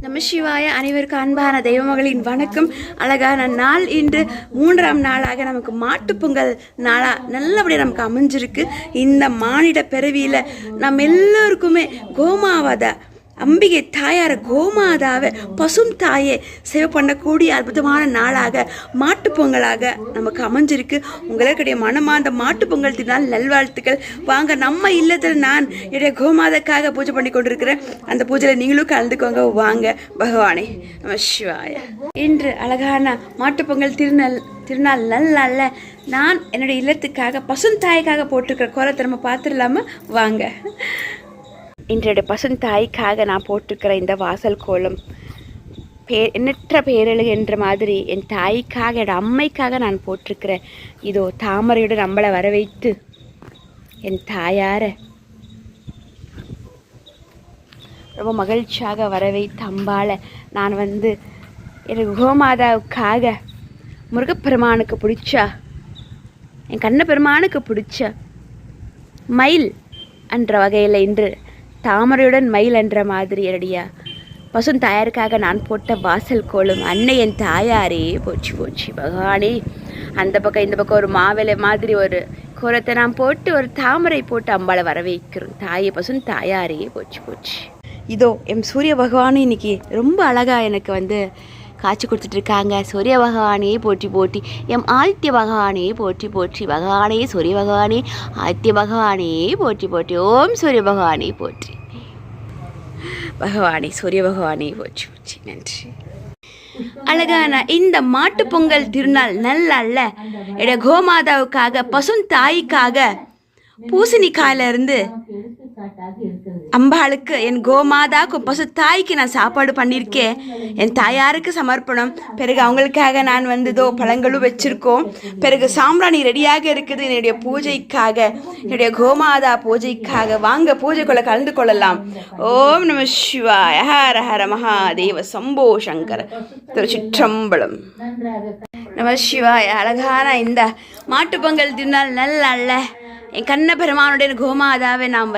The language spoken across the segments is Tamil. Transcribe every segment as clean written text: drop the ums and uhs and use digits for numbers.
நம சிவாய. அனைவருக்கும் அன்பான தெய்வமகளின் வணக்கம். அழகான நாள் இன்று 3ஆம் நாளாக நமக்கு மாட்டுப்பொங்கல் நாளா நல்லபடியாக நமக்கு அமைஞ்சிருக்கு. இந்த மானிட பிறவியில் நம்ம எல்லோருக்குமே கோமாவத அம்பிகை தாயார கோமாதாவை பசும் தாயை சேவை பண்ணக்கூடிய அற்புதமான நாளாக மாட்டுப்பொங்கலாக நமக்கு அமைஞ்சிருக்கு. உங்களுடைய மனமார்ந்த மாட்டுப்பொங்கல் திருநாள் நல்வாழ்த்துக்கள். வாங்க, நம்ம இல்லத்தில் நான் என்னுடைய கோமாதாக்காக பூஜை பண்ணி கொண்டிருக்கிறேன். அந்த பூஜையில் நீங்களும் கலந்துக்கோங்க. வாங்க பகவானே. நம சிவாய. இன்று அழகான மாட்டுப்பொங்கல் திருநாள் நல்ல நான் என்னுடைய இல்லத்துக்காக பசுந்தாய்க்காக போட்டிருக்கிற கோலத்தை நம்ம பார்த்துடலாமா? வாங்க. இன்றைய பசுந்தாய்க்காக நான் போட்டிருக்கிற இந்த வாசல் கோலம் எண்ணற்ற பேரழகு என்ற மாதிரி என் தாய்க்காக, என் அம்மைக்காக நான் போட்டிருக்கிறேன். இதோ தாமரையுடன் நம்மளை வரவைத்து என் தாயார ரொம்ப மகிழ்ச்சியாக வரவைத்து அம்பாளை நான் எனக்கு கோமாதாவுக்காக முருகப்பெருமானுக்கு பிடிச்சா, என் கண்ணப்பெருமானுக்கு பிடிச்ச மயில் என்ற வகையில் இன்று தாமரையுடன் மயில் என்ற மாதிரி என்னுடைய பசுந்தாயாருக்காக நான் போட்ட வாசல் கோலம். அன்னை என் தாயாரே போச்சு போச்சு பகவானே. அந்த பக்கம் இந்த பக்கம் ஒரு மாவிலை மாதிரி ஒரு கோலத்தை நான் போட்டு ஒரு தாமரை போட்டு அம்பாளை வர வைக்கிறோம். தாயை பசுந்தாயாரே போச்சு போச்சு. இதோ எம் சூரிய பகவானும் இன்னைக்கு ரொம்ப அழகாக எனக்கு காட்சி கொடுத்துட்ருக்காங்க. சூரிய பகவானே போற்றி போற்றி, எம் ஆதித்ய பகவானே போற்றி போற்றி. பகவானே சூரிய பகவானே, ஆதித்ய பகவானே போற்றி போற்றி. ஓம் சூரிய பகவானே போற்றி. பகவானே சூரிய பகவானே போற்றி போற்றி. நன்றி. அழகான இந்த மாட்டுப்பொங்கல் திருநாள் நல்ல என்னுடைய கோமாதாவுக்காக பசுந்தாய்க்காக பூசணிக்காயிலிருந்து அம்பாளுக்கு, என் கோமாதாக்கு பசுத்தாய்க்கு நான் சாப்பாடு பண்ணியிருக்கேன். என் தாயாருக்கு சமர்ப்பணம். பிறகு அவங்களுக்காக நான் பழங்களும் வச்சுருக்கோம். பிறகு சாம்பிராணி ரெடியாக இருக்குது என்னுடைய பூஜைக்காக, என்னுடைய கோமாதா பூஜைக்காக. வாங்க பூஜைக்குள்ள கலந்து கொள்ளலாம். ஓம் நம சிவாய. ஹர ஹர மகாதேவ சம்போ சங்கர. திருச்சிற்றம்பலம். நம சிவாய. அழகான இந்த மாட்டுப்பொங்கல் திருநாள் நல்ல என் கண்ணபெருமானுடைய கோமாதாவை நாம்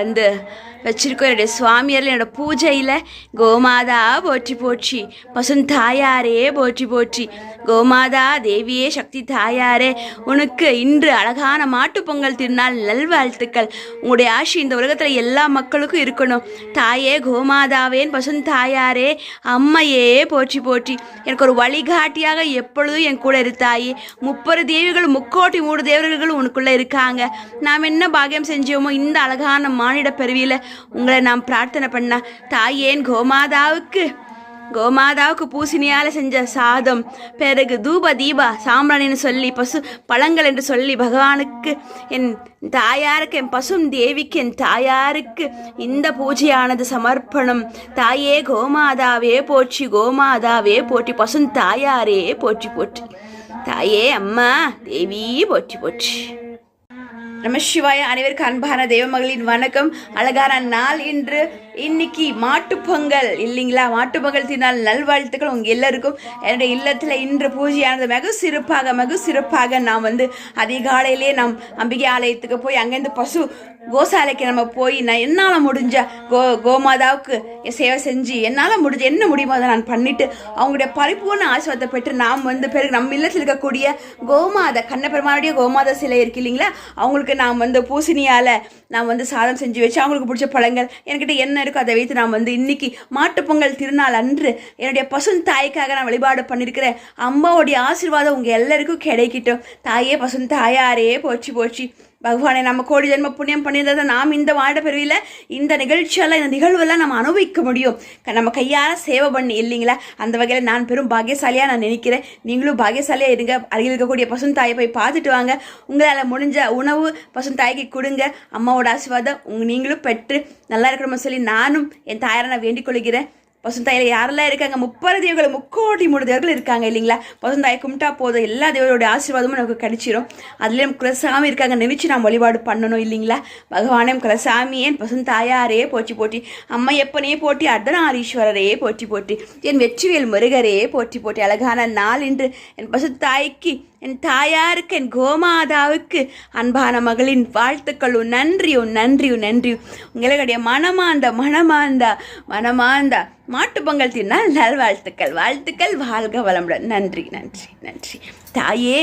வச்சிருக்கோம். என்னுடைய சுவாமியரில் என்னோட பூஜையில் கோமாதா போற்றி போற்றி, பசுந்தாயாரே போற்றி போற்றி. கோமாதா தேவியே சக்தி தாயாரே, உனக்கு இன்று அழகான மாட்டுப்பொங்கல் திருநாள் நல்வாழ்த்துக்கள். உங்களுடைய ஆட்சி இந்த உலகத்தில் எல்லா மக்களுக்கும் இருக்கணும். தாயே கோமாதாவேன் பசுந்தாயாரே, அம்மையே போற்றி போற்றி. எனக்கு ஒரு வழிகாட்டியாக எப்பொழுதும் என் கூட இருந்தாயே. 30 தேவிகளும் 3 தேவர்களும் உனக்குள்ளே இருக்காங்க. நாம் என்ன பாக்கியம் செஞ்சோமோ இந்த அழகான மானிட பிறவியில் உங்களை நாம் பிரார்த்தனை பண்ண தாயேன் கோமாதாவுக்கு பூசணியால் செஞ்ச சாதம், பிறகு தூப தீபா சாம்பிராணின்னு சொல்லி பசு பழங்கள் என்று சொல்லி பகவானுக்கு, என் தாயாருக்கு, என் பசும் தேவிக்கு, என் தாயாருக்கு இந்த பூஜையானது சமர்ப்பணம். தாயே கோமாதாவே போற்றி, கோமாதாவே போற்றி. பசுந்தாயாரே போற்றி போற்றி. தாயே அம்மா தேவி போற்றி போற்றி. நம சிவாய. அனைவருக்கு அன்பான தெய்வமகளின் வணக்கம். அழகான நாள் இன்று. இன்னைக்கு மாட்டுப்பொங்கல் இல்லைங்களா? மாட்டுப்பொங்கல் திருநாள் நல்வாழ்த்துக்கள் உங்கள் எல்லாருக்கும். என்னுடைய இல்லத்தில் இன்று பூஜையானது வெகு சிறப்பாக நாம் அதிகாலையிலே நாம் அம்பிகை ஆலயத்துக்கு போய் அங்கேருந்து பசு கோசாலைக்கு நம்ம போய் நான் என்னால் முடிஞ்ச கோமாதாவுக்கு சேவை செஞ்சு என்னால் முடிஞ்ச என்ன முடியுமோ அதை நான் பண்ணிவிட்டு அவங்களுடைய பரிபூர்ண ஆசீர்வாதத்தை பெற்று நாம் பிறகு நம்ம இல்லத்தில் இருக்கக்கூடிய கோமாதா கண்ணபெருமானுடைய கோமாதா சிலை இருக்கு இல்லைங்களா, அவங்களுக்கு நாம் பூசணியால் நான் சாதம் செஞ்சு வச்சு அவங்களுக்கு பிடிச்ச பழங்கள் என்கிட்ட என்ன இருக்கோ அதை வைத்து நான் இன்னைக்கு மாட்டுப்பொங்கல் திருநாள் அன்று என்னுடைய பசுந்தாய்க்காக நான் வழிபாடு பண்ணியிருக்கிறேன். அம்மாவுடைய ஆசீர்வாதம் உங்கள் எல்லாருக்கும் கிடைக்கட்டும். தாயே பசுந்தாயாரே போற்றி போற்றி. பகவானை நம்ம கோடி ஜென்ம புண்ணியம் பண்ணியிருந்ததை நாம் இந்த வாட பிறவியில் இந்த நிகழ்ச்சியெல்லாம், இந்த நிகழ்வெல்லாம் நம்ம அனுபவிக்க முடியும். நம்ம கையால் சேவை பண்ணி இல்லைங்களா? அந்த வகையில் நான் பெரும் பாக்கியசாலியாக நான் நினைக்கிறேன். நீங்களும் பாக்கியசாலியாக இருங்க. அருகில் இருக்கக்கூடிய பசுந்தாயை போய் பார்த்துட்டு வாங்க. உங்களால் முடிஞ்ச உணவு பசுந்தாய்க்கு கொடுங்க. அம்மாவோட ஆசீர்வாதம் நீங்களும் பெற்று நல்லா இருக்கணும்னு சொல்லி நானும் என் தாயாரை நான் வேண்டிக் கொள்கிறேன். பசுந்தாயில் யாரெல்லாம் இருக்காங்க? 30 தேவர்கள் 3 தேவர்கள் இருக்காங்க இல்லைங்களா? பசுந்தாயை கும்பிட்டா போதும், எல்லா தேவரோடைய ஆசீர்வாதமும் நமக்கு கிடைச்சிரும். அதுலேயும் குலசாமி இருக்காங்க, நினைச்சு நாம் வழிபாடு பண்ணணும் இல்லைங்களா? பகவானே குலசாமி என் பசுந்தாயாரே போற்றி போற்றி. அம்மையப்பனே போற்றி, அர்த்தநாரீஸ்வரரே போற்றி போற்றி. என் வெற்றிவேல் முருகரே போற்றி போற்றி. அழகான நாள் இன்று என் பசுத்தாய்க்கு என் தாயாருக்கு என் கோமாதாவுக்கு அன்பான மகளின் வாழ்த்துக்களும் நன்றியும் நன்றியும் நன்றியும். உங்களுடைய மனமார்ந்த மாட்டுப்பொங்கல் திருநாள் நல்வாழ்த்துக்கள். வாழ்த்துக்கள். வாழ்க வளமுடன். நன்றி நன்றி நன்றி. தாயே,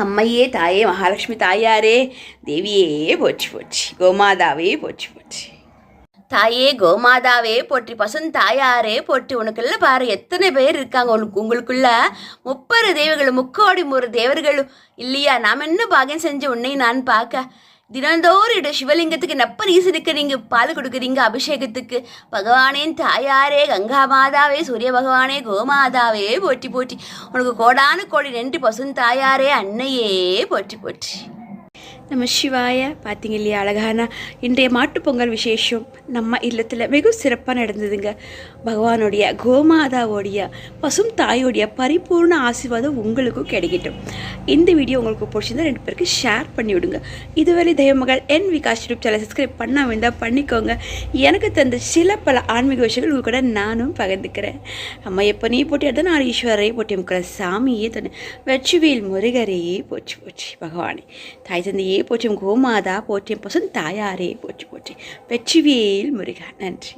அம்மையே, தாயே, மகாலட்சுமி தாயாரே, தேவியே போற்றி போற்றி, கோமாதாவே போற்றி போற்றி. தாயே கோமாதாவே போற்றி, பசுந்தாயாரே போற்றி. உனக்குள்ள பாரு எத்தனை பேர் இருக்காங்க. உங்களுக்குள்ள 30 தேவர்களும் 3 தேவர்களும் இல்லையா? நாம் என்ன பாகியம் செஞ்ச உன்னை நான் பார்க்க. தினந்தோறும் சிவலிங்கத்துக்கு நப்ப நீசிருக்கிறீங்க, பால் கொடுக்குறீங்க அபிஷேகத்துக்கு. பகவானேன் தாயாரே, கங்கா மாதாவே, சூரிய பகவானே, கோமாதாவே போற்றி போற்றி. உனக்கு கோடானு கோடி நன்றி பசுந்தாயாரே, அன்னையே போற்றி போற்றி. நம்ம சிவாய. பார்த்தீங்க இல்லையா, அழகான இன்றைய மாட்டுப்பொங்கல் விசேஷம் நம்ம இல்லத்தில் வெகு சிறப்பாக நடந்ததுங்க. பகவானுடைய, கோமாதாவோடைய, பசும் தாயோடைய பரிபூர்ண ஆசீர்வாதம் உங்களுக்கும் கிடைக்கட்டும். இந்த வீடியோ உங்களுக்கு பிடிச்சிருந்தா 2 பேருக்கு ஷேர் பண்ணி விடுங்க. இதுவரை தெய்வமகள் என் விகாஷ் யூடியூப் சேனல் சப்ஸ்கிரைப் பண்ணாமல் இருந்தால் பண்ணிக்கோங்க. எனக்கு தந்த பல ஆன்மீக விஷயங்கள் உங்க கூட நானும் பகிர்ந்துக்கிறேன். அம்மா எப்போ நீ போட்டி எடுத்தால் நான் ஈஸ்வரையே போட்டி முக்கிற சாமியே தண்ணி வெற்றிவேல் முருகரையே போற்றி போற்றி. பகவானே, தாய் தந்தையே போற்றி, கோமாதா போற்றி, பசும் தாயாரே போற்றி போற்றி. வெற்றிவேல் முருகா. நன்றி.